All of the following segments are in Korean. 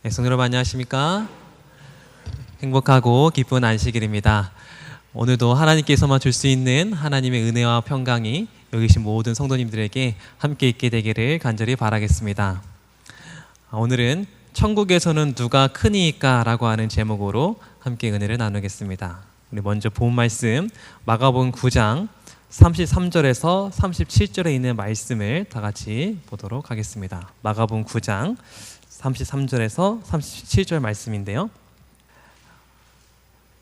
성도 여러분 안녕하십니까? 행복하고 기쁜 안식일입니다. 오늘도 하나님께서만 줄 수 있는 하나님의 은혜와 평강이 여기 계신 모든 성도님들에게 함께 있게 되기를 간절히 바라겠습니다. 오늘은 천국에서는 누가 크니까 라고 하는 제목으로 함께 은혜를 나누겠습니다. 우리 먼저 본 말씀 마가복음 9장 33절에서 37절에 있는 말씀을 다 같이 보도록 하겠습니다. 마가복음 9장 33절에서 37절 말씀인데요.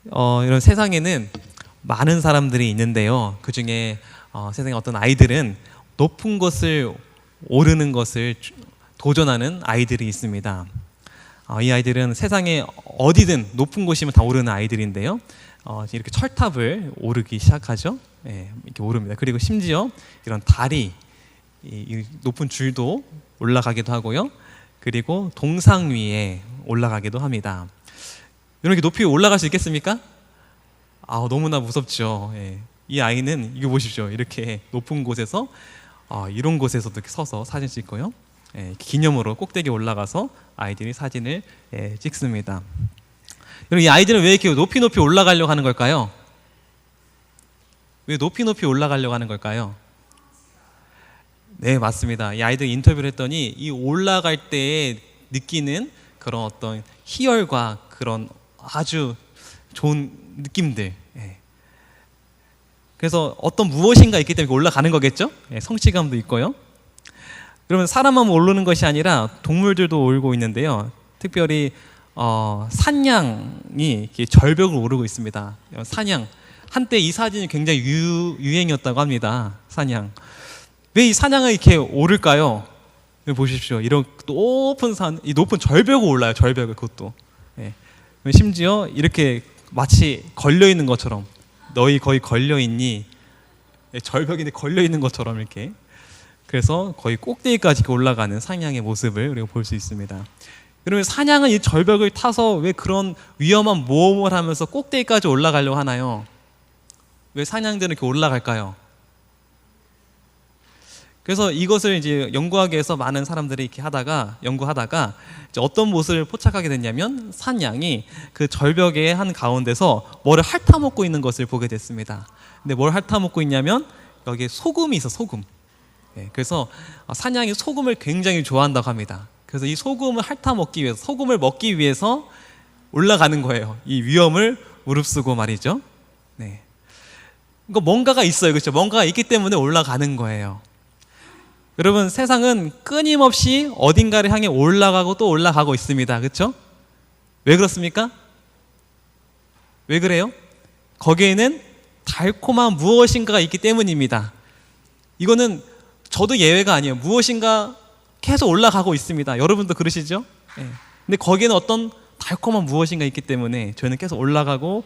이런 세상에는 많은 사람들이 있는데요. 그 중에 세상에 어떤 아이들은 높은 곳을 오르는 것을 도전하는 아이들이 있습니다. 이 아이들은 세상에 어디든 높은 곳이면 다 오르는 아이들인데요. 이렇게 철탑을 오르기 시작하죠. 이렇게 오릅니다. 그리고 심지어 이런 다리, 이 높은 줄도 올라가기도 하고요. 그리고 동상 위에 올라가기도 합니다. 이렇게 높이 올라갈 수 있겠습니까? 너무나 무섭죠. 이 아이는 이거 보십시오. 이렇게 높은 곳에서 이런 곳에서도 이렇게 서서 사진 찍고요. 기념으로 꼭대기에 올라가서 아이들이 사진을 찍습니다. 여러분, 이 아이들은 왜 이렇게 높이 올라가려고 하는 걸까요? 왜 높이 올라가려고 하는 걸까요? 네, 맞습니다. 이 아이들 인터뷰를 했더니 이 올라갈 때 느끼는 그런 어떤 희열과 그런 아주 좋은 느낌들, 그래서 어떤 무엇인가 있기 때문에 올라가는 거겠죠? 성취감도 있고요. 그러면 사람만 오르는 것이 아니라 동물들도 오르고 있는데요. 특별히 산양이 이렇게 절벽을 오르고 있습니다. 산양, 한때 이 사진이 굉장히 유행이었다고 합니다. 산양. 왜 이 산양을 이렇게 오를까요? 보십시오. 이런 높은 산, 이 높은 절벽을 올라요. 절벽을, 그것도. 심지어 이렇게 마치 걸려 있는 것처럼, 너희 거의 걸려 있니? 절벽인데 걸려 있는 것처럼 이렇게. 그래서 거의 꼭대기까지 올라가는 산양의 모습을 우리가 볼 수 있습니다. 여러분, 산양은 이 절벽을 타서 왜 그런 위험한 모험을 하면서 꼭대기까지 올라가려고 하나요? 왜 산양들은 이렇게 올라갈까요? 그래서 이것을 이제 연구하기 위해서 많은 사람들이 이렇게 연구하다가 이제 어떤 모습을 포착하게 됐냐면, 산양이 그 절벽의 한 가운데서 뭐를 핥아먹고 있는 것을 보게 됐습니다. 근데 뭘 핥아먹고 있냐면 여기에 소금이 있어, 소금. 그래서 산양이 소금을 굉장히 좋아한다고 합니다. 그래서 이 소금을 핥아먹기 위해서, 소금을 먹기 위해서 올라가는 거예요. 이 위험을 무릅쓰고 말이죠. 네. 그러니까 뭔가가 있어요, 그렇죠? 뭔가가 있기 때문에 올라가는 거예요. 여러분, 세상은 끊임없이 어딘가를 향해 올라가고 또 올라가고 있습니다. 그렇죠? 왜 그렇습니까? 왜 그래요? 거기에는 달콤한 무엇인가가 있기 때문입니다. 이거는 저도 예외가 아니에요. 무엇인가 계속 올라가고 있습니다. 여러분도 그러시죠? 근데 거기에는 어떤 달콤한 무엇인가 있기 때문에 저희는 계속 올라가고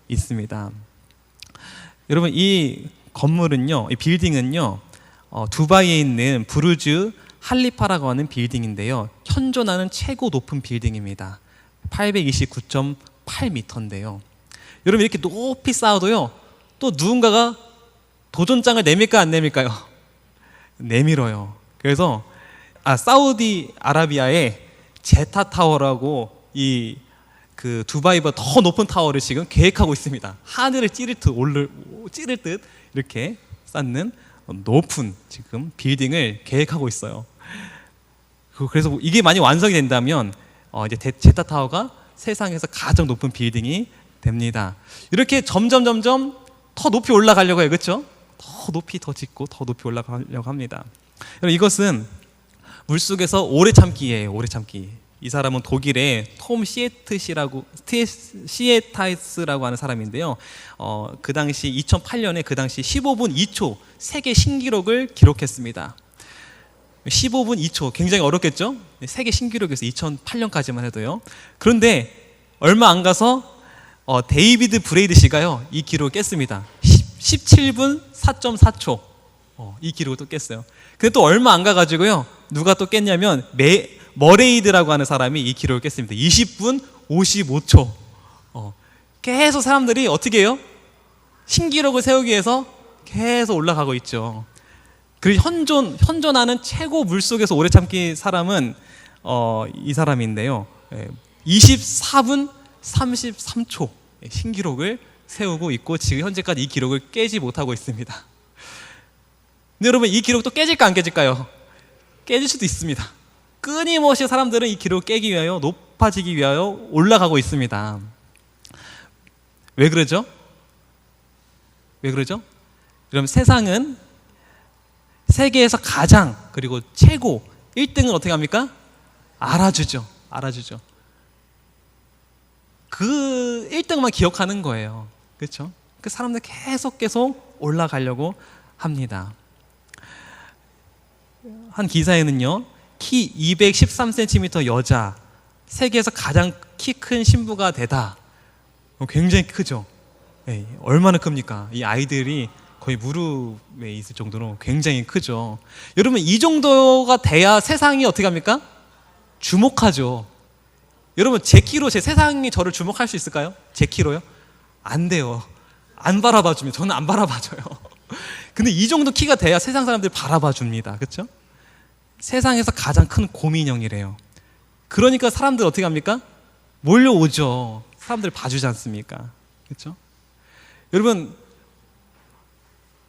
있습니다. 여러분, 이 건물은요, 이 빌딩은요, 두바이에 있는 부르즈 할리파라고 하는 빌딩인데요. 현존하는 최고 높은 빌딩입니다. 829.8m인데요. 여러분, 이렇게 높이 쌓아도요, 또 누군가가 도전장을 내밀까 안 내밀까요? 내밀어요. 그래서 사우디아라비아의 제타타워라고 그 두바이보다 더 높은 타워를 지금 계획하고 있습니다. 하늘을 찌를 듯 이렇게 쌓는 높은 지금 빌딩을 계획하고 있어요. 그래서 이게 많이 완성이 된다면 이제 제타타워가 세상에서 가장 높은 빌딩이 됩니다. 이렇게 점점 더 높이 올라가려고 해요, 그렇죠? 더 높이 더 짓고 더 높이 올라가려고 합니다. 이것은 물속에서 오래 참기예요. 오래 참기. 이 사람은 독일의 톰 시에타이스라고 하는 사람인데요. 그 당시 2008년에 그 당시 15분 2초 세계 신기록을 기록했습니다. 15분 2초 굉장히 어렵겠죠? 세계 신기록에서 2008년까지만 해도요. 그런데 얼마 안 가서 데이비드 브레이드 씨가요, 이 기록을 깼습니다. 17분 4.4초 이 기록을 또 깼어요. 근데 또 얼마 안 가가지고요, 누가 또 깼냐면 머레이드라고 하는 사람이 이 기록을 깼습니다. 20분 55초. 계속 사람들이 어떻게 해요? 신기록을 세우기 위해서 계속 올라가고 있죠. 그리고 현존하는 최고 물속에서 오래 참기 사람은 이 사람인데요. 24분 33초 신기록을 세우고 있고 지금 현재까지 이 기록을 깨지 못하고 있습니다. 근데 여러분 이 기록도 깨질까 안 깨질까요? 깨질 수도 있습니다. 끊임없이 사람들은 이 기록을 깨기 위하여 높아지기 위하여 올라가고 있습니다. 왜 그러죠? 왜 그러죠? 그럼 세상은 세계에서 가장 그리고 최고 1등은 어떻게 합니까? 알아주죠. 알아주죠. 그 1등만 기억하는 거예요. 그렇죠? 그 사람들 계속 올라가려고 합니다. 한 기사에는요, 키 213cm 여자, 세계에서 가장 키 큰 신부가 되다. 굉장히 크죠. 네, 얼마나 큽니까? 이 아이들이 거의 무릎에 있을 정도로 굉장히 크죠. 여러분 이 정도가 돼야 세상이 어떻게 합니까? 주목하죠. 여러분 제 키로 제 세상이 저를 주목할 수 있을까요? 제 키로요? 안 돼요. 안 바라봐 주면 저는 안 바라봐줘요. 근데 이 정도 키가 돼야 세상 사람들이 바라봐 줍니다. 그렇죠? 세상에서 가장 큰 곰인형이래요. 그러니까 사람들 어떻게 합니까? 몰려오죠. 사람들 봐주지 않습니까? 그렇죠? 여러분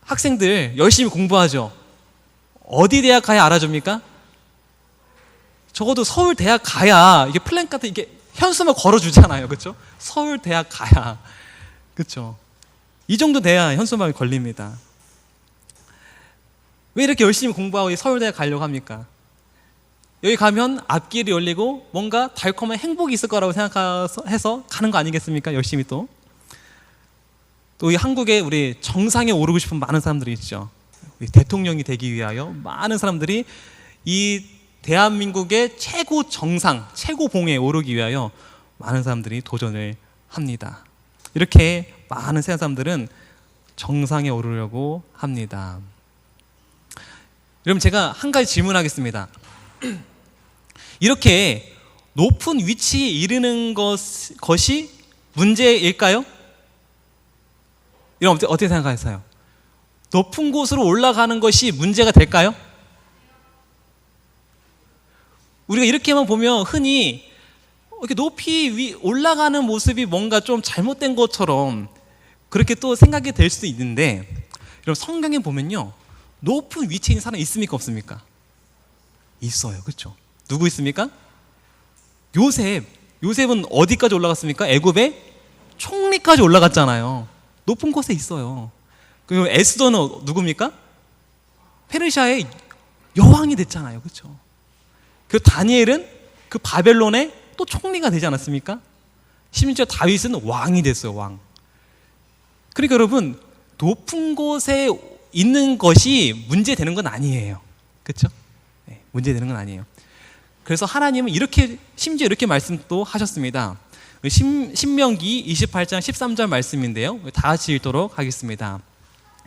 학생들 열심히 공부하죠. 어디 대학 가야 알아줍니까? 적어도 서울 대학 가야 이게 플랜카드 이게 현수막 걸어주잖아요. 그렇죠? 서울 대학 가야. 그렇죠? 이 정도 돼야 현수막이 걸립니다. 왜 이렇게 열심히 공부하고 서울대학 가려고 합니까? 여기 가면 앞길이 열리고 뭔가 달콤한 행복이 있을 거라고 생각해서 가는 거 아니겠습니까? 열심히 또 이 한국에 우리 정상에 오르고 싶은 많은 사람들이 있죠. 우리 대통령이 되기 위하여 많은 사람들이 이 대한민국의 최고 정상, 최고 봉에 오르기 위하여 많은 사람들이 도전을 합니다. 이렇게 많은 세상 사람들은 정상에 오르려고 합니다. 여러분 제가 한 가지 질문하겠습니다. 이렇게 높은 위치에 이르는 것이 문제일까요? 여러분 어떻게 생각하세요? 높은 곳으로 올라가는 것이 문제가 될까요? 우리가 이렇게만 보면 흔히 이렇게 높이 올라가는 모습이 뭔가 좀 잘못된 것처럼 그렇게 또 생각이 될 수도 있는데 여러분 성경에 보면요 높은 위치에 있는 사람이 있습니까 없습니까? 있어요. 그렇죠? 누구 있습니까? 요셉은 어디까지 올라갔습니까? 애굽의 총리까지 올라갔잖아요. 높은 곳에 있어요. 그리고 에스더는 누굽니까? 페르시아의 여왕이 됐잖아요. 그렇죠? 그 다니엘은 그 바벨론의 또 총리가 되지 않았습니까? 심지어 다윗은 왕이 됐어요. 왕. 그러니까 여러분 높은 곳에 있는 것이 문제되는 건 아니에요. 그렇죠? 네, 문제되는 건 아니에요. 그래서 하나님은 심지어 이렇게 말씀도 하셨습니다. 신명기 28장 13절 말씀인데요. 다 같이 읽도록 하겠습니다.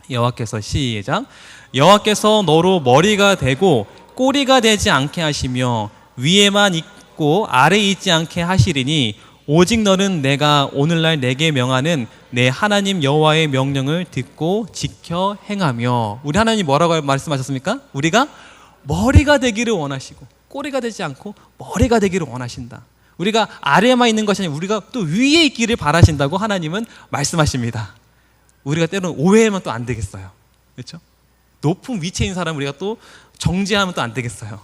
여호와께서 시작. 여호와께서 너로 머리가 되고 꼬리가 되지 않게 하시며 위에만 있고 아래에 있지 않게 하시리니 오직 너는 내가 오늘날 내게 명하는 내 하나님 여호와의 명령을 듣고 지켜 행하며. 우리 하나님 뭐라고 말씀하셨습니까? 우리가 머리가 되기를 원하시고 꼬리가 되지 않고 머리가 되기를 원하신다. 우리가 아래에만 있는 것이 아니라 우리가 또 위에 있기를 바라신다고 하나님은 말씀하십니다. 우리가 때로는 오해하면 또 안 되겠어요. 그렇죠? 높은 위치에 있는 사람 우리가 또 정죄하면 또 안 되겠어요.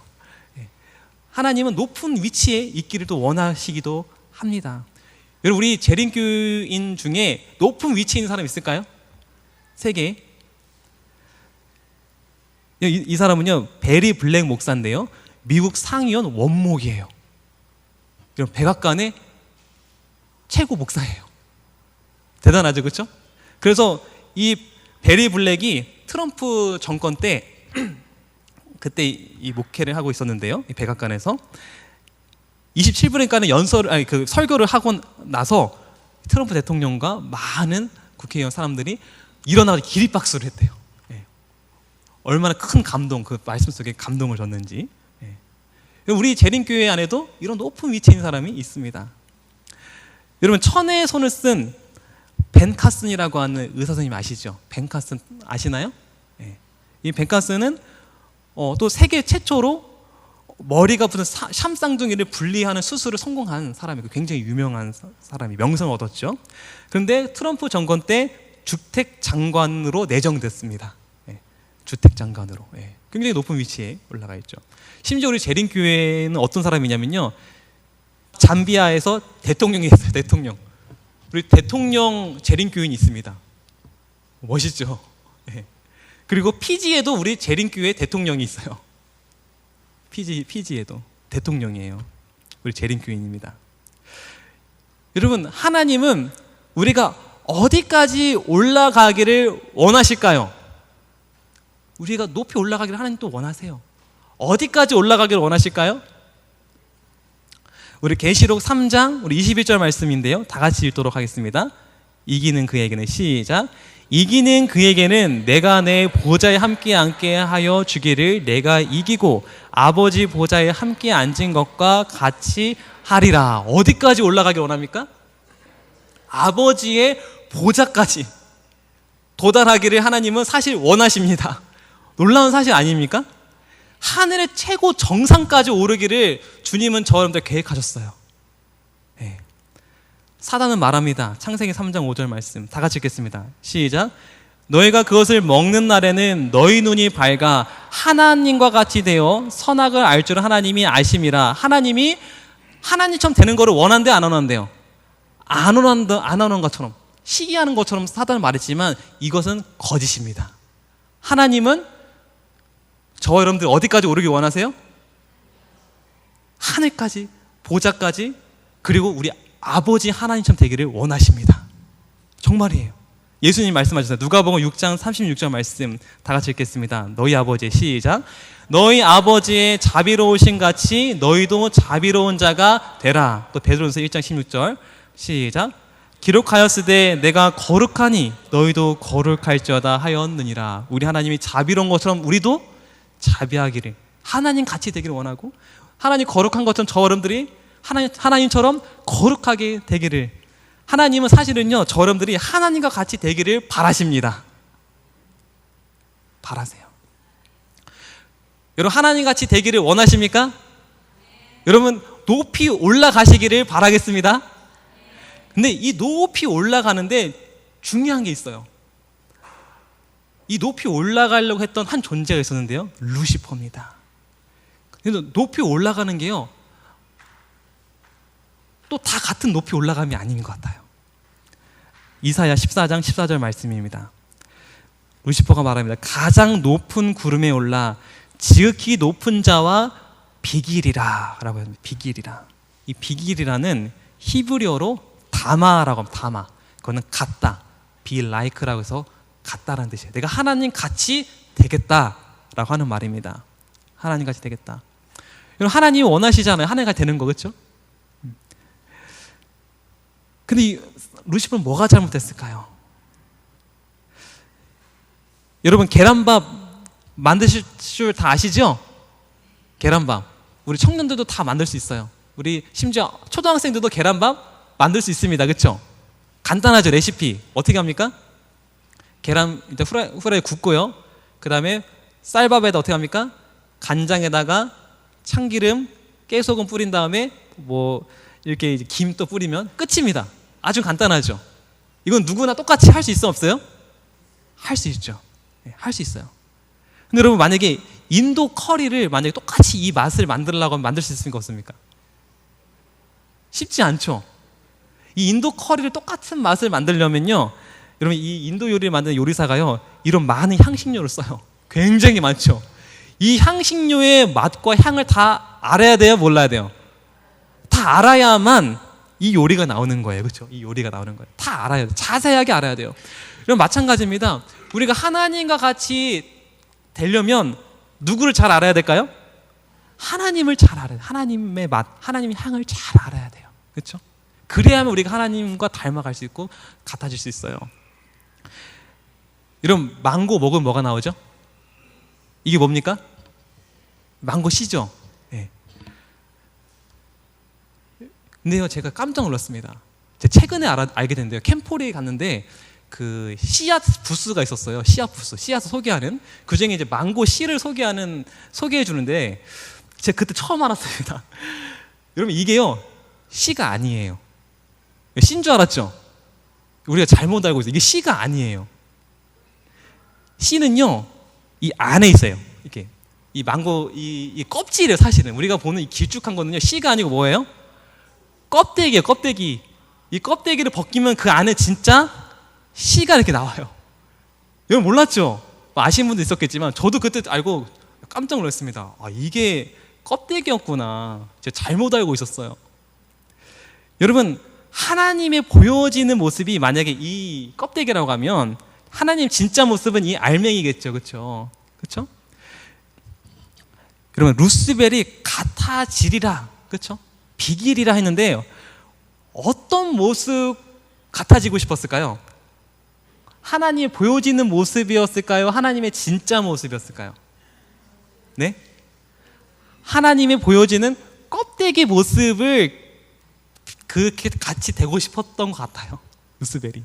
하나님은 높은 위치에 있기를 또 원하시기도 합니다. 여러분 우리 재림교인 중에 높은 위치에 있는 사람 있을까요? 세계. 이 사람은요 베리 블랙 목사인데요 미국 상위원 원목이에요. 여러분 백악관의 최고 목사예요. 대단하죠, 그렇죠? 그래서 이 베리 블랙이 트럼프 정권 때 그때 이 목회를 하고 있었는데요. 이 백악관에서 27분간의 설교를 하고 나서 트럼프 대통령과 많은 국회의원 사람들이 일어나서 기립박수를 했대요. 예. 얼마나 큰 감동, 그 말씀 속에 감동을 줬는지. 예. 우리 재림교회 안에도 이런 높은 위치에 있는 사람이 있습니다. 여러분 천의 손을 쓴 벤 카슨이라고 하는 의사 선생님 아시죠? 벤 카슨 아시나요? 예. 이 벤 카슨은 또 세계 최초로 머리가 붙은 샴쌍둥이를 분리하는 수술을 성공한 사람이고 굉장히 유명한 사람이 명성을 얻었죠. 그런데 트럼프 정권 때 주택 장관으로 내정됐습니다. 예, 주택 장관으로. 예, 굉장히 높은 위치에 올라가 있죠. 심지어 우리 재림교회는 어떤 사람이냐면요, 잠비아에서 대통령이 있어요. 대통령. 우리 대통령 재림교인이 있습니다. 멋있죠. 예. 그리고 피지에도 우리 재림교회 대통령이 있어요. 피지에도 대통령이에요. 우리 재림교인입니다. 여러분, 하나님은 우리가 어디까지 올라가기를 원하실까요? 우리가 높이 올라가기를 하나님 또 원하세요. 어디까지 올라가기를 원하실까요? 우리 계시록 3장 우리 21절 말씀인데요, 다 같이 읽도록 하겠습니다. 이기는 그에게는, 시작. 이기는 그에게는 내가 내 보좌에 함께 앉게 하여 주기를 내가 이기고 아버지 보좌에 함께 앉은 것과 같이 하리라. 어디까지 올라가길 원합니까? 아버지의 보좌까지 도달하기를 하나님은 사실 원하십니다. 놀라운 사실 아닙니까? 하늘의 최고 정상까지 오르기를 주님은 저 여러분들 계획하셨어요. 네. 사단은 말합니다. 창세기 3장 5절 말씀 다 같이 읽겠습니다. 시작. 너희가 그것을 먹는 날에는 너희 눈이 밝아 하나님과 같이 되어 선악을 알 줄 하나님이 아심이라. 하나님이 하나님처럼 되는 거를 원한대 안 원한대요? 안 원하는 것처럼, 시기하는 것처럼 사단은 말했지만 이것은 거짓입니다. 하나님은 저와 여러분들 어디까지 오르기 원하세요? 하늘까지, 보좌까지, 그리고 우리 아버지 하나님처럼 되기를 원하십니다. 정말이에요. 예수님 말씀하셨어요. 누가복음 6장 36절 말씀 다 같이 읽겠습니다. 너희 아버지의, 시작. 너희 아버지의 자비로우신 같이 너희도 자비로운 자가 되라. 또 베드로전서 1장 16절 시작. 기록하였으되 내가 거룩하니 너희도 거룩할지어다 하였느니라. 우리 하나님이 자비로운 것처럼 우리도 자비하기를, 하나님 같이 되기를 원하고, 하나님 거룩한 것처럼 저 여러분들이 하나님처럼 거룩하게 되기를, 하나님은 사실은요 저 여러분들이 하나님과 같이 되기를 바라십니다. 바라세요. 여러분, 하나님 같이 되기를 원하십니까? 여러분, 높이 올라가시기를 바라겠습니다. 근데 이 높이 올라가는데 중요한 게 있어요. 이 높이 올라가려고 했던 한 존재가 있었는데요, 루시퍼입니다. 그래서 높이 올라가는 게요 또 다 같은 높이 올라감이 아닌 것 같아요. 이사야 14장 14절 말씀입니다. 루시퍼가 말합니다. 가장 높은 구름에 올라 지극히 높은 자와 비길이라 라고 합니다. 비길이라. 이 비길이라는 히브리어로 다마라고 합니다. 다마. 그거는 같다, be like라고 해서 같다라는 뜻이에요. 내가 하나님 같이 되겠다라고 하는 말입니다. 하나님 같이 되겠다. 여러분, 하나님이 원하시잖아요. 하나님같이 되는 거, 그렇죠? 근데 이 루시퍼는 뭐가 잘못됐을까요? 여러분, 계란밥 만드실 줄 다 아시죠? 계란밥. 우리 청년들도 다 만들 수 있어요. 우리 심지어 초등학생들도 계란밥 만들 수 있습니다. 그렇죠? 간단하죠, 레시피. 어떻게 합니까? 계란 일단 후라이에 굽고요. 그 다음에 쌀밥에다 어떻게 합니까? 간장에다가 참기름, 깨소금 뿌린 다음에 뭐 이렇게 이제 김 또 뿌리면 끝입니다. 아주 간단하죠. 이건 누구나 똑같이 할 수 있어, 없어요? 할 수 있죠. 네, 할 수 있어요. 근데 여러분, 만약에 인도 커리를 만약에 똑같이 이 맛을 만들려고 하면 만들 수 있습니까, 없습니까? 쉽지 않죠. 이 인도 커리를 똑같은 맛을 만들려면요, 여러분, 이 인도 요리를 만드는 요리사가요 이런 많은 향신료를 써요. 굉장히 많죠. 이 향신료의 맛과 향을 다 알아야 돼요, 몰라야 돼요? 다 알아야만 이 요리가 나오는 거예요. 그렇죠? 이 요리가 나오는 거예요. 다 알아야 돼요. 자세하게 알아야 돼요. 그럼 마찬가지입니다. 우리가 하나님과 같이 되려면 누구를 잘 알아야 될까요? 하나님을 잘 알아야 돼요. 하나님의 맛, 하나님의 향을 잘 알아야 돼요. 그렇죠? 그래야만 우리가 하나님과 닮아갈 수 있고 같아질 수 있어요. 여러분, 망고 먹으면 뭐가 나오죠? 이게 뭡니까? 망고 씨죠? 네. 근데요, 제가 깜짝 놀랐습니다. 제가 최근에 알게 됐는데요, 캠포리에 갔는데 그 씨앗 부스가 있었어요. 씨앗 부스, 씨앗을 소개하는. 그 중에 이제 망고 씨를 소개해 주는데, 제가 그때 처음 알았습니다. 여러분 이게요 씨가 아니에요. 씨인 줄 알았죠? 우리가 잘못 알고 있어요. 이게 씨가 아니에요. 씨는요 이 안에 있어요. 이렇게 이 망고 이 껍질이에요. 사실은 우리가 보는 이 길쭉한 거는요 씨가 아니고 뭐예요? 껍데기예요. 껍데기. 이 껍데기를 벗기면 그 안에 진짜 씨가 이렇게 나와요. 여러분 몰랐죠? 아시는 분도 있었겠지만 저도 그때 알고 깜짝 놀랐습니다. 아 이게 껍데기였구나. 제가 잘못 알고 있었어요. 여러분 하나님의 보여지는 모습이 만약에 이 껍데기라고 하면 하나님 진짜 모습은 이 알맹이겠죠. 그렇죠? 그렇죠? 여러분 루스벨이 같아지리라. 그렇죠? 비길이라 했는데 어떤 모습 같아지고 싶었을까요? 하나님이 보여지는 모습이었을까요? 하나님의 진짜 모습이었을까요? 네? 하나님이 보여지는 껍데기 모습을 그렇게 같이 되고 싶었던 것 같아요. 루스벨이.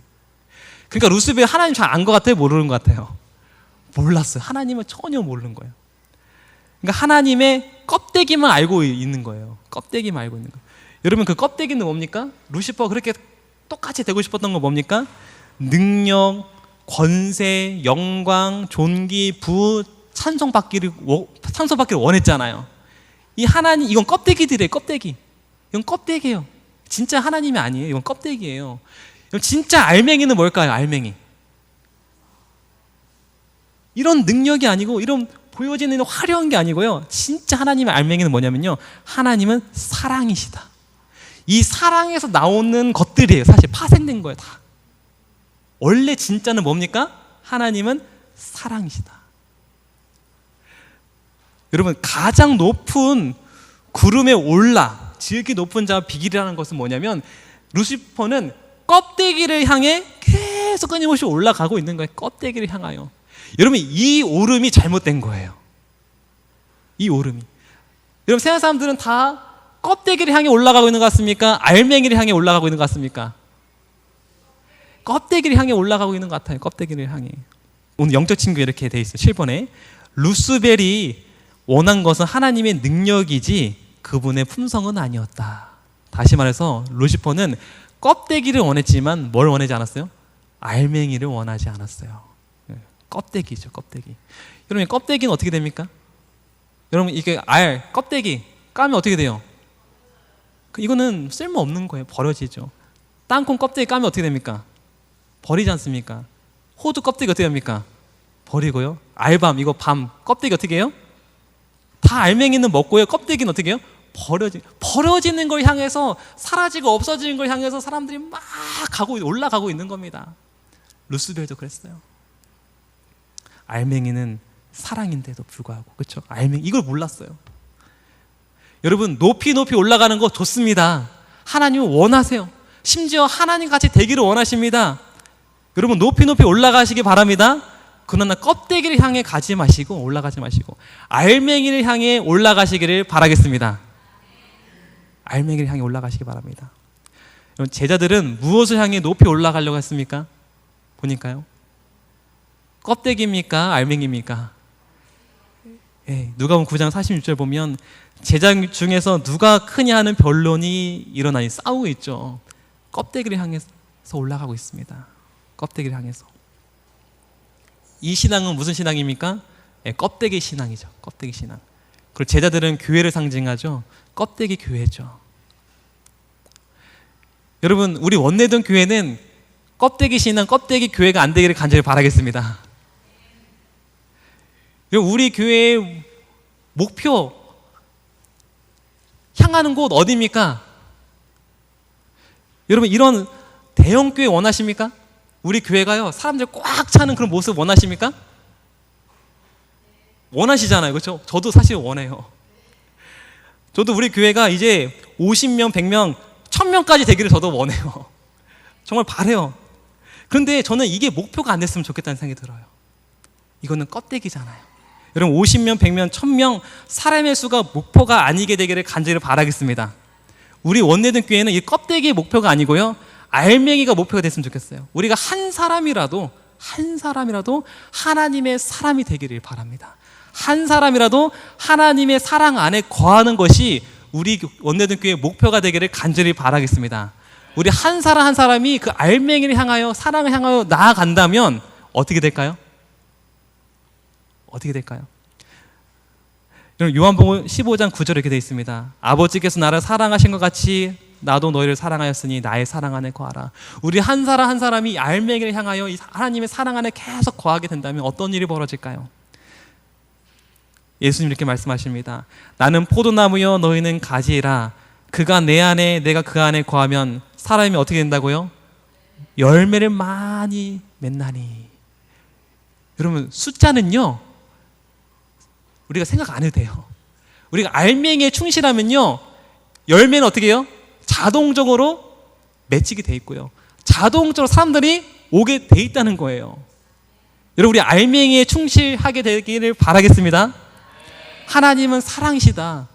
그러니까 루스벨이 하나님 잘 안 것 같아요? 모르는 것 같아요? 몰랐어요. 하나님은 전혀 모르는 거예요. 그러니까 하나님의 껍데기만 알고 있는 거예요. 껍데기만 알고 있는 거예요. 여러분 그 껍데기는 뭡니까? 루시퍼가 그렇게 똑같이 되고 싶었던 건 뭡니까? 능력, 권세, 영광, 존귀, 부, 찬송받기를 원했잖아요. 이 하나님 이건 껍데기들이에요. 껍데기. 이건 껍데기예요. 진짜 하나님이 아니에요. 이건 껍데기예요. 진짜 알맹이는 뭘까요? 알맹이. 이런 능력이 아니고 이런 보여지는 화려한 게 아니고요. 진짜 하나님의 알맹이는 뭐냐면요. 하나님은 사랑이시다. 이 사랑에서 나오는 것들이에요. 사실 파생된 거예요. 다. 원래 진짜는 뭡니까? 하나님은 사랑이시다. 여러분 가장 높은 구름에 올라 지극히 높은 자와 비길이라는 것은 뭐냐면 루시퍼는 껍데기를 향해 계속 끊임없이 올라가고 있는 거예요. 껍데기를 향하여. 여러분 이 오름이 잘못된 거예요. 이 오름이. 여러분 세상 사람들은 다 껍데기를 향해 올라가고 있는 것 같습니까? 알맹이를 향해 올라가고 있는 것 같습니까? 껍데기를 향해 올라가고 있는 것 같아요. 껍데기를 향해. 오늘 영적 친구에 이렇게 돼 있어요. 7번에 루스벨이 원한 것은 하나님의 능력이지 그분의 품성은 아니었다. 다시 말해서 루시퍼는 껍데기를 원했지만 뭘 원하지 않았어요? 알맹이를 원하지 않았어요. 껍데기죠. 껍데기. 여러분 껍데기는 어떻게 됩니까? 여러분 이게 껍데기 까면 어떻게 돼요? 이거는 쓸모없는 거예요. 버려지죠. 땅콩 껍데기 까면 어떻게 됩니까? 버리지 않습니까? 호두 껍데기 어떻게 됩니까? 버리고요. 알밤 이거 밤 껍데기 어떻게 해요? 다 알맹이는 먹고요. 껍데기는 어떻게 해요? 버려지는 걸 향해서 사라지고 없어지는 걸 향해서 사람들이 막 올라가고 있는 겁니다. 루스벨도 그랬어요. 알맹이는 사랑인데도 불구하고 그렇죠? 알맹이 이걸 몰랐어요. 여러분 높이 올라가는 거 좋습니다. 하나님은 원하세요. 심지어 하나님 같이 되기를 원하십니다. 여러분 높이 올라가시기 바랍니다. 그러나 껍데기를 향해 가지 마시고 올라가지 마시고 알맹이를 향해 올라가시기를 바라겠습니다. 알맹이를 향해 올라가시기 바랍니다. 여러분 제자들은 무엇을 향해 높이 올라가려고 했습니까? 보니까요. 껍데기입니까? 알맹이입니까? 누가복음 9장 46절 보면 제자 중에서 누가 크냐 하는 변론이 일어나니 싸우고 있죠. 껍데기를 향해서 올라가고 있습니다. 껍데기를 향해서. 이 신앙은 무슨 신앙입니까? 껍데기 신앙이죠. 껍데기 신앙. 그리고 제자들은 교회를 상징하죠. 껍데기 교회죠. 여러분 우리 원내동 교회는 껍데기 신앙, 껍데기 교회가 안 되기를 간절히 바라겠습니다. 우리 교회의 목표 향하는 곳 어디입니까? 여러분 이런 대형 교회 원하십니까? 우리 교회가요 사람들 꽉 차는 그런 모습 원하십니까? 원하시잖아요. 그렇죠? 저도 사실 원해요. 저도 우리 교회가 이제 50명, 100명, 1000명까지 되기를 저도 원해요. 정말 바래요. 그런데 저는 이게 목표가 안 됐으면 좋겠다는 생각이 들어요. 이거는 껍데기잖아요. 여러분 50명, 100명, 1000명 사람의 수가 목표가 아니게 되기를 간절히 바라겠습니다. 우리 원내등 교회는 이 껍데기의 목표가 아니고요 알맹이가 목표가 됐으면 좋겠어요. 우리가 한 사람이라도 하나님의 사람이 되기를 바랍니다. 한 사람이라도 하나님의 사랑 안에 거하는 것이 우리 원내등교의 목표가 되기를 간절히 바라겠습니다. 우리 한 사람 한 사람이 그 알맹이를 향하여, 사랑을 향하여 나아간다면 어떻게 될까요? 어떻게 될까요? 요한복음 15장 9절에 이렇게 되어 있습니다. 아버지께서 나를 사랑하신 것 같이 나도 너희를 사랑하였으니 나의 사랑 안에 거하라. 우리 한 사람 한 사람이 알맹이를 향하여 이 하나님의 사랑 안에 계속 거하게 된다면 어떤 일이 벌어질까요? 예수님 이렇게 말씀하십니다. 나는 포도나무여 너희는 가지라. 그가 내 안에 내가 그 안에 거하면 사람이 어떻게 된다고요? 열매를 많이 맺나니. 여러분, 숫자는요 우리가 생각 안 해도 돼요. 우리가 알맹이에 충실하면요 열매는 어떻게 해요? 자동적으로 맺히게 돼 있고요, 자동적으로 사람들이 오게 돼 있다는 거예요. 여러분, 우리 알맹이에 충실하게 되기를 바라겠습니다. 하나님은 사랑이시다.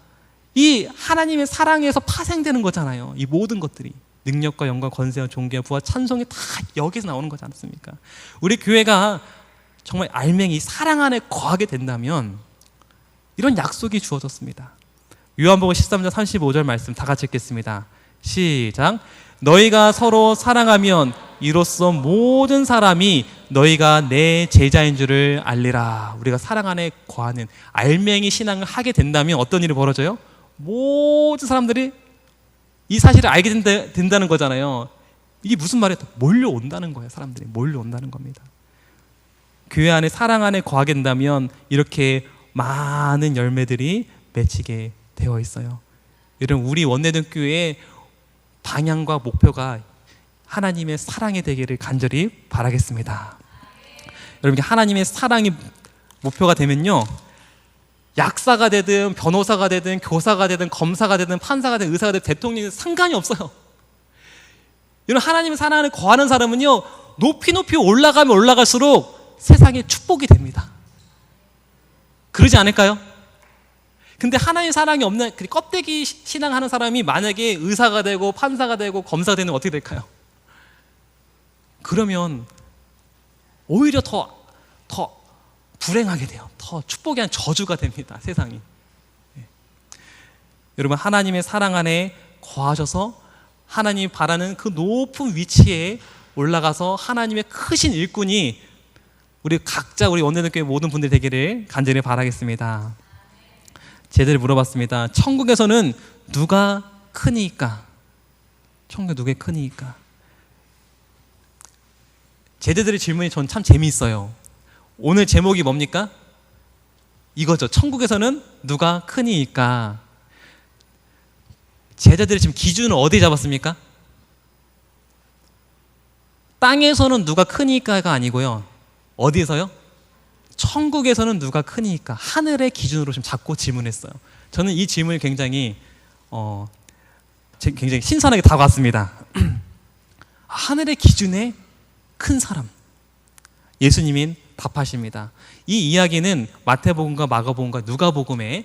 이 하나님의 사랑에서 파생되는 거잖아요. 이 모든 것들이 능력과 영광, 권세와 존귀와 부와 찬송이 다 여기서 나오는 거지 않습니까? 우리 교회가 정말 알맹이 사랑 안에 거하게 된다면 이런 약속이 주어졌습니다. 요한복음 13장 35절 말씀 다 같이 읽겠습니다. 시작. 너희가 서로 사랑하면 이로써 모든 사람이 너희가 내 제자인 줄을 알리라. 우리가 사랑 안에 거하는 알맹이 신앙을 하게 된다면 어떤 일이 벌어져요? 모든 사람들이 이 사실을 알게 된다는 거잖아요. 이게 무슨 말이에요? 몰려온다는 거예요. 사람들이 몰려온다는 겁니다. 교회 안에 사랑 안에 거하게 된다면 이렇게 많은 열매들이 맺히게 되어 있어요. 여러분, 우리 원내등교회의 방향과 목표가 하나님의 사랑이 되기를 간절히 바라겠습니다. 여러분, 하나님의 사랑이 목표가 되면요 약사가 되든 변호사가 되든 교사가 되든 검사가 되든 판사가 되든 의사가 되든 대통령이 상관이 없어요. 여러분, 하나님의 사랑 안에 거하는 사람은요 높이 높이 올라가면 올라갈수록 세상에 축복이 됩니다. 그러지 않을까요? 근데 하나님의 사랑이 없는 껍데기 신앙하는 사람이 만약에 의사가 되고 판사가 되고 검사가 되면 어떻게 될까요? 그러면 오히려 더 불행하게 돼요. 더 축복이 아닌 저주가 됩니다. 세상이. 여러분, 하나님의 사랑 안에 거하셔서 하나님이 바라는 그 높은 위치에 올라가서 하나님의 크신 일꾼이 우리 각자 우리 원내등교회 모든 분들이 되기를 간절히 바라겠습니다. 제자들이 물어봤습니다. 천국에서는 누가 크니까? 천국에 누가 크니까? 제자들의 질문이 전 참 재미있어요. 오늘 제목이 뭡니까? 이거죠. 천국에서는 누가 크니까? 제자들이 지금 기준을 어디에 잡았습니까? 땅에서는 누가 크니까가 아니고요. 어디에서요? 천국에서는 누가 크니까. 하늘의 기준으로 지금 잡고 질문했어요. 저는 이 질문이 굉장히 신선하게 다가왔습니다. 하늘의 기준에 큰 사람. 예수님이 답하십니다. 이 이야기는 마태복음과 마가복음과 누가복음에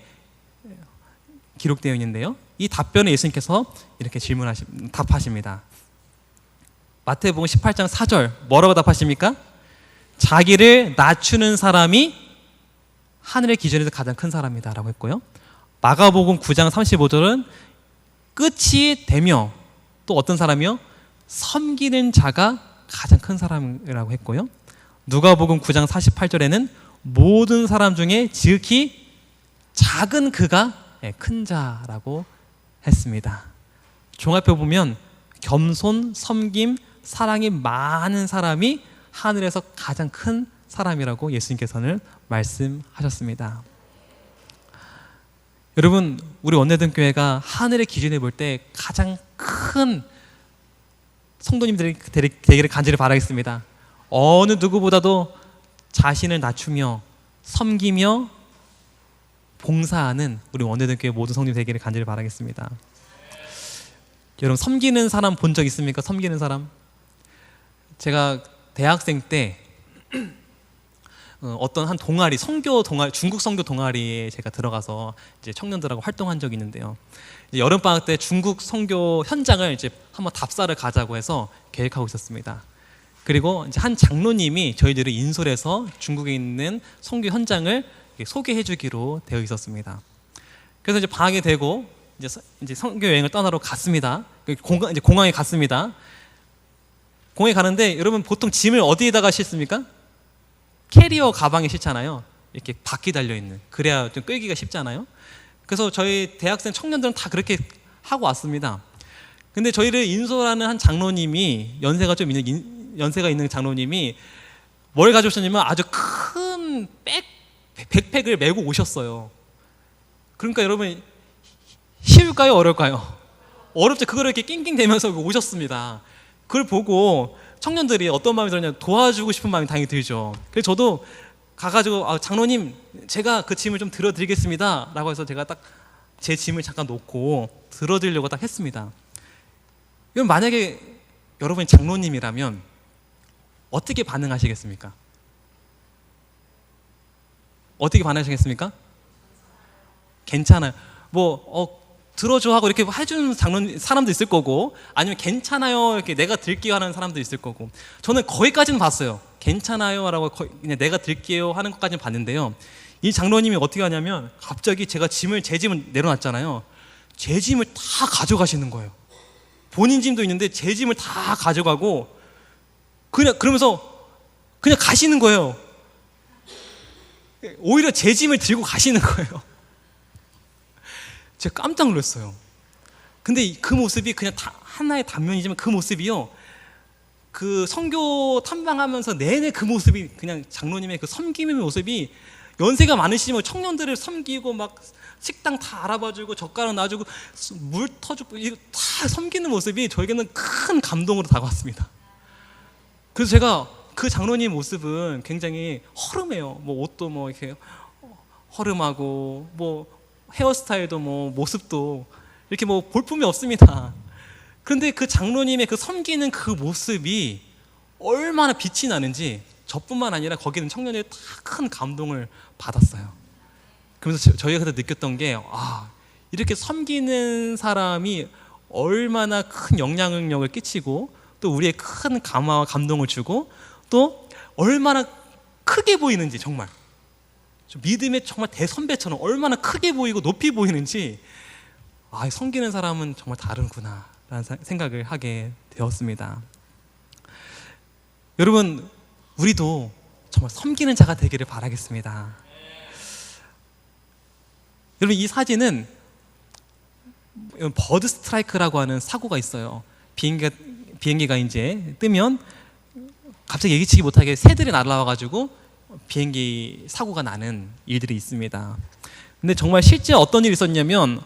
기록되어 있는데요, 이 답변에 예수님께서 이렇게 답하십니다. 마태복음 18장 4절 뭐라고 답하십니까? 자기를 낮추는 사람이 하늘의 기준에서 가장 큰 사람이다 라고 했고요, 마가복음 9장 35절은 끝이 되며 또 어떤 사람이요? 섬기는 자가 가장 큰 사람이라고 했고요, 누가복음 9장 48절에는 모든 사람 중에 지극히 작은 그가 큰 자라고 했습니다. 종합해 보면 겸손, 섬김, 사랑이 많은 사람이 하늘에서 가장 큰 사람이라고 예수님께서는 말씀하셨습니다. 여러분, 우리 원내등교회가 하늘의 기준에 볼 때 가장 큰 성도님들이 되기를 간절히 바라겠습니다. 어느 누구보다도 자신을 낮추며 섬기며 봉사하는 우리 원내등교회 모든 성도님 되기를 간절히 바라겠습니다. 여러분, 섬기는 사람 본 적 있습니까? 섬기는 사람? 제가 대학생 때 어떤 한 동아리, 중국 선교 동아리에 제가 들어가서 이제 청년들하고 활동한 적이 있는데요. 이제 여름방학 때 중국 선교 현장을 이제 한번 답사를 가자고 해서 계획하고 있었습니다. 그리고 이제 한 장로님이 저희들을 인솔해서 중국에 있는 선교 현장을 소개해주기로 되어 있었습니다. 그래서 이제 방학이 되고 이제 선교 여행을 떠나러 갔습니다. 이제 공항에 갔습니다. 공항에 가는데 여러분 보통 짐을 어디에다가 싣습니까? 캐리어 가방에 싣잖아요. 이렇게 바퀴 달려 있는. 그래야 좀 끌기가 쉽잖아요. 그래서 저희 대학생 청년들은 다 그렇게 하고 왔습니다. 근데 저희를 인솔하는 한 장로님이 연세가 있는 장로님이 뭘 가져오셨냐면 아주 큰 백팩을 메고 오셨어요. 그러니까 여러분 쉬울까요? 어려울까요? 어렵죠. 그걸 이렇게 낑낑대면서 오셨습니다. 그걸 보고 청년들이 어떤 마음이 들었냐, 도와주고 싶은 마음이 당연히 들죠. 그래서 저도 가가지고 장로님 제가 그 짐을 좀 들어드리겠습니다 라고 해서 제가 딱 제 짐을 잠깐 놓고 들어드리려고 딱 했습니다. 이건 만약에 여러분이 장로님이라면 어떻게 반응하시겠습니까? 어떻게 반응하시겠습니까? 괜찮아요. 들어줘 하고 이렇게 해주는 사람도 있을 거고, 아니면 괜찮아요 이렇게 내가 들게요 하는 사람도 있을 거고. 저는 거기까지는 봤어요. 괜찮아요 라고 그냥 내가 들게요 하는 것까지는 봤는데요, 이 장로님이 어떻게 하냐면 갑자기 제 짐을 내려놨잖아요. 제 짐을 다 가져가시는 거예요. 본인 짐도 있는데 제 짐을 다 가져가고 그러면서 그냥 가시는 거예요. 오히려 제 짐을 들고 가시는 거예요. 제가 깜짝 놀랐어요. 근데 그 모습이 그냥 하나의 단면이지만 그 모습이요, 그 선교 탐방하면서 내내 그 모습이, 그냥 장로님의 그 섬김의 모습이, 연세가 많으시면 청년들을 섬기고 막 식당 다 알아봐주고 젓가락 놔주고 물 터주고 이거 다 섬기는 모습이 저에게는 큰 감동으로 다가왔습니다. 그래서 제가 그 장로님 모습은 굉장히 허름해요. 옷도 이렇게 허름하고 헤어스타일도 모습도 이렇게 볼품이 없습니다. 그런데 그 장로님의 그 섬기는 그 모습이 얼마나 빛이 나는지 저뿐만 아니라 거기 있는 청년들이 다 큰 감동을 받았어요. 그러면서 저희가 그때 느꼈던 게, 이렇게 섬기는 사람이 얼마나 큰 영향력을 끼치고 또 우리의 큰 감화와 감동을 주고 또 얼마나 크게 보이는지, 정말 믿음의 정말 대선배처럼 얼마나 크게 보이고 높이 보이는지, 섬기는 사람은 정말 다르구나 라는 생각을 하게 되었습니다. 여러분, 우리도 정말 섬기는 자가 되기를 바라겠습니다. 여러분, 이 사진은 버드 스트라이크라고 하는 사고가 있어요. 비행기가 이제 뜨면 갑자기 예기치지 못하게 새들이 날아와가지고 비행기 사고가 나는 일들이 있습니다. 근데 정말 실제 어떤 일이 있었냐면,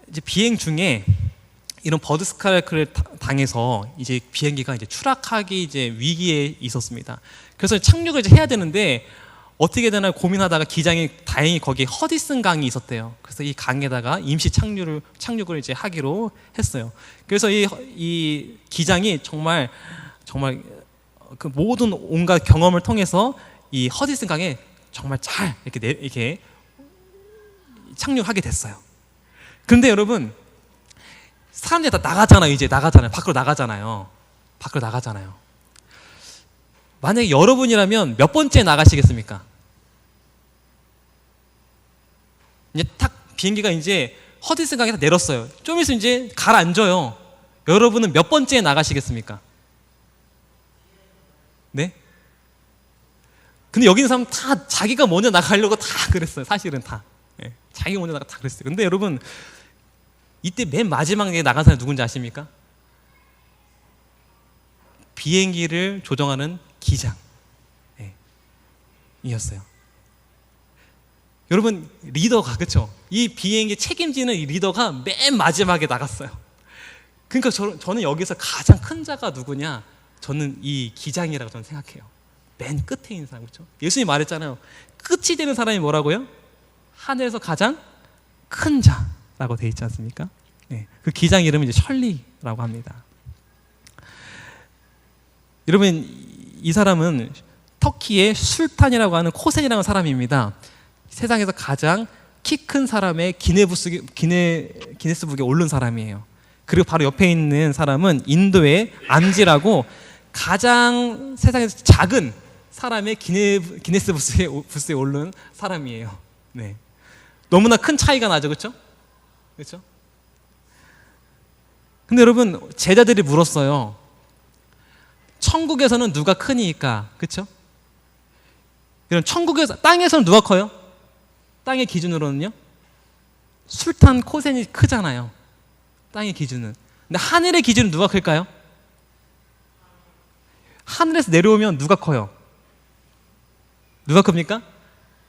이제 비행 중에 이런 버드 스트라이크를 당해서 이제 비행기가 이제 추락하기 이제 위기에 있었습니다. 그래서 착륙을 이제 해야 되는데 어떻게 되나 고민하다가 기장이 다행히 거기 허디슨 강이 있었대요. 그래서 이 강에다가 임시 착륙을 이제 하기로 했어요. 그래서 이 기장이 정말 그 모든 온갖 경험을 통해서 이 허디슨 강에 정말 잘 이렇게 착륙하게 됐어요. 그런데 여러분, 사람들이 다 나가잖아요. 밖으로 나가잖아요. 만약에 여러분이라면 몇 번째 나가시겠습니까? 이제 딱 비행기가 이제 허디슨 강에서 내렸어요. 좀 있으면 이제 가라앉아요. 여러분은 몇 번째 나가시겠습니까? 네? 근데 여기 있는 사람 다 자기가 먼저 나가려고 다 그랬어요. 사실은 다. 자기가 먼저 나가 다 그랬어요. 근데 여러분, 이때 맨 마지막에 나간 사람이 누군지 아십니까? 비행기를 조정하는 기장 이었어요. 여러분, 리더가, 그렇죠? 이 비행기 책임지는 이 리더가 맨 마지막에 나갔어요. 그러니까 저는 여기서 가장 큰 자가 누구냐? 저는 이 기장이라고 저는 생각해요. 맨 끝에 있는 사람, 그렇죠? 예수님이 말했잖아요. 끝이 되는 사람이 뭐라고요? 하늘에서 가장 큰 자라고 되어 있지 않습니까? 그 기장 이름은 이제 셜리라고 합니다. 여러분, 이 사람은 터키의 술탄이라고 하는 코센이라는 사람입니다. 세상에서 가장 키 큰 사람의 기네스북에 오른 사람이에요. 그리고 바로 옆에 있는 사람은 인도의 암지라고 가장 세상에서 작은 사람의 기네스 부스에 오른 사람이에요. 네. 너무나 큰 차이가 나죠, 그렇죠? 그렇죠? 근데 여러분, 제자들이 물었어요. 천국에서는 누가 크니까, 그렇죠? 그럼 천국에서, 땅에서는 누가 커요? 땅의 기준으로는요? 술탄 코센이 크잖아요. 땅의 기준은. 근데 하늘의 기준은 누가 클까요? 하늘에서 내려오면 누가 커요? 누가 큽니까?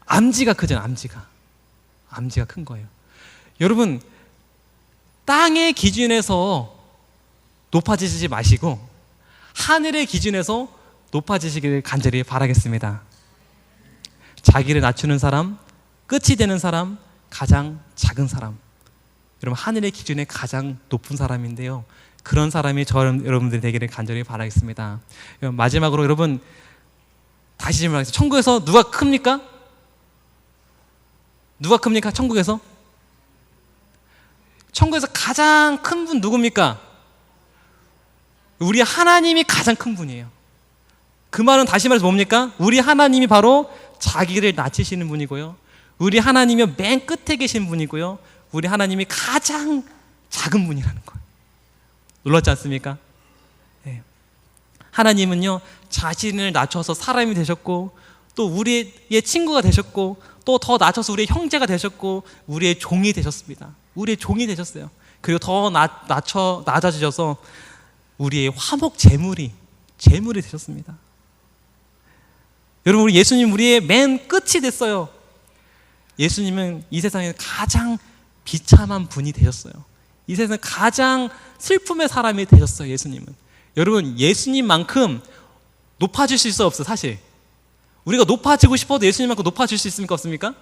암지가 크잖아요. 암지가 큰 거예요. 여러분, 땅의 기준에서 높아지지 마시고 하늘의 기준에서 높아지시기를 간절히 바라겠습니다. 자기를 낮추는 사람, 끝이 되는 사람, 가장 작은 사람, 여러분 하늘의 기준에 가장 높은 사람인데요, 그런 사람이 여러분들이 되기를 간절히 바라겠습니다. 마지막으로 여러분 다시 질문하겠습니다. 천국에서 누가 큽니까? 누가 큽니까? 천국에서 가장 큰 분 누굽니까? 우리 하나님이 가장 큰 분이에요. 그 말은 다시 말해서 뭡니까? 우리 하나님이 바로 자기를 낮추시는 분이고요, 우리 하나님이 맨 끝에 계신 분이고요, 우리 하나님이 가장 작은 분이라는 거예요. 놀랍지 않습니까? 네. 하나님은요, 자신을 낮춰서 사람이 되셨고, 또 우리의 친구가 되셨고, 또 더 낮춰서 우리의 형제가 되셨고, 우리의 종이 되셨습니다. 우리의 종이 되셨어요. 그리고 더 낮아지셔서 우리의 화목 제물이 되셨습니다. 여러분, 우리 예수님 우리의 맨 끝이 됐어요. 예수님은 이 세상에 가장 비참한 분이 되셨어요. 이 세상에 가장 슬픔의 사람이 되셨어요. 예수님은. 여러분, 예수님만큼 높아질 수 없어요. 사실 우리가 높아지고 싶어도 예수님만큼 높아질 수 있습니까? 없습니까?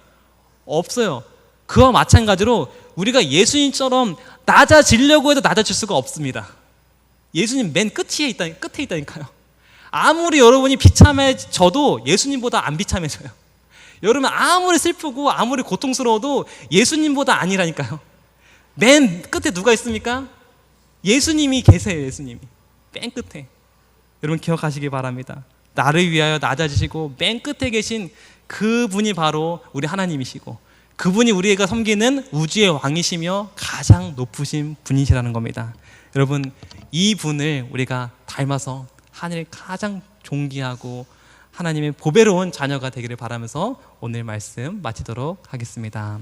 없어요. 그와 마찬가지로 우리가 예수님처럼 낮아지려고 해도 낮아질 수가 없습니다. 예수님 맨 끝에 있다니까요. 아무리 여러분이 비참해져도 예수님보다 안 비참해져요. 여러분 아무리 슬프고 아무리 고통스러워도 예수님보다 아니라니까요. 맨 끝에 누가 있습니까? 예수님이 계세요. 예수님이 맨 끝에. 여러분 기억하시기 바랍니다. 나를 위하여 낮아지시고 맨 끝에 계신 그분이 바로 우리 하나님이시고, 그분이 우리가 섬기는 우주의 왕이시며 가장 높으신 분이시라는 겁니다. 여러분, 이 분을 우리가 닮아서 하늘을 가장 존귀하고 하나님의 보배로운 자녀가 되기를 바라면서 오늘 말씀 마치도록 하겠습니다.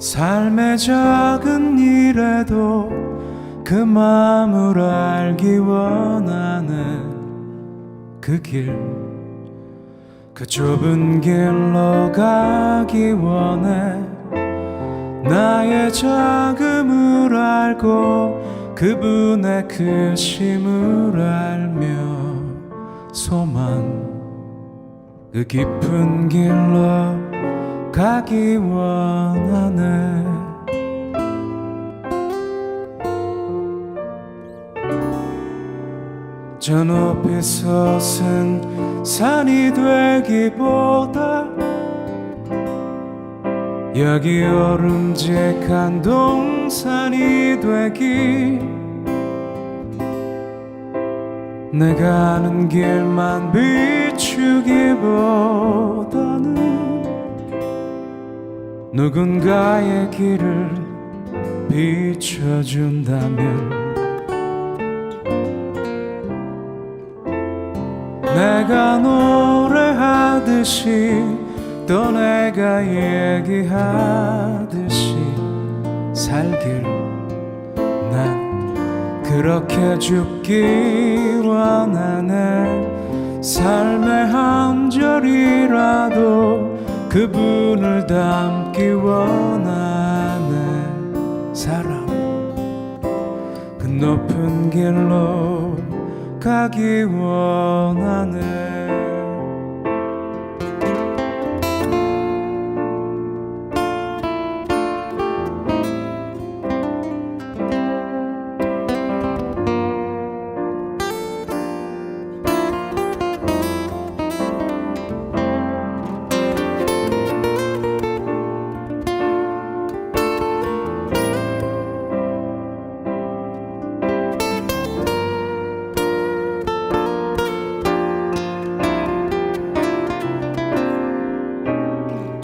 삶의 작은 일에도 그 마음을 알기 원하는 그 길, 그 좁은 길로 가기 원해. 나의 작음을 알고 그분의 크심을 알며 소망, 그 깊은 길로 가기 원하네. 저 높이 솟은 산이 되기보다 여기 오름직한 동산이 되기, 내가 아는 길만 비추기보다는 누군가의 길을 비춰준다면 내가 노래하듯이 또 내가 얘기하듯이 살길, 난 그렇게 죽기 원하네. 삶의 한 절이라도 그분을 닮기 원하네. 사랑, 그 높은 길로 가기 원하네.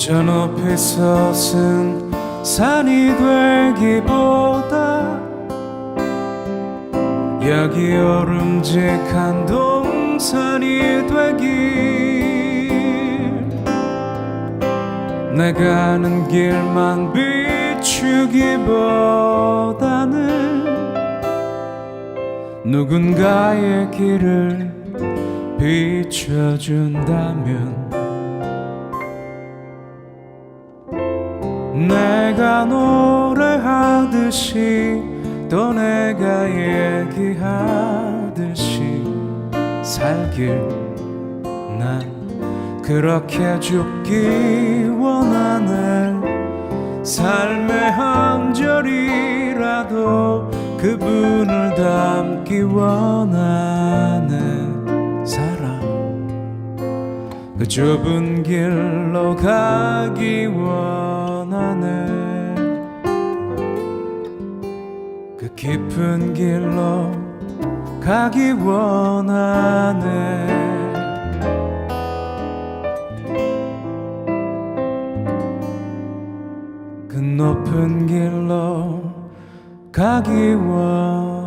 저 높이 솟은 산이 되기보다 여기 오름직한 동산이 되길 내가 아는 길만 비추기보다는 누군가의 길을 비춰준다면 내가 노래하듯이 또 내가 얘기하듯이 살길 난 그렇게 죽기 원하네 삶의 한 절이라도 그분을 닮기 원하네 사랑 그 좁은 길로 가기 원하네 그 깊은 길로 가기 원하네 그 높은 길로 가기 원하네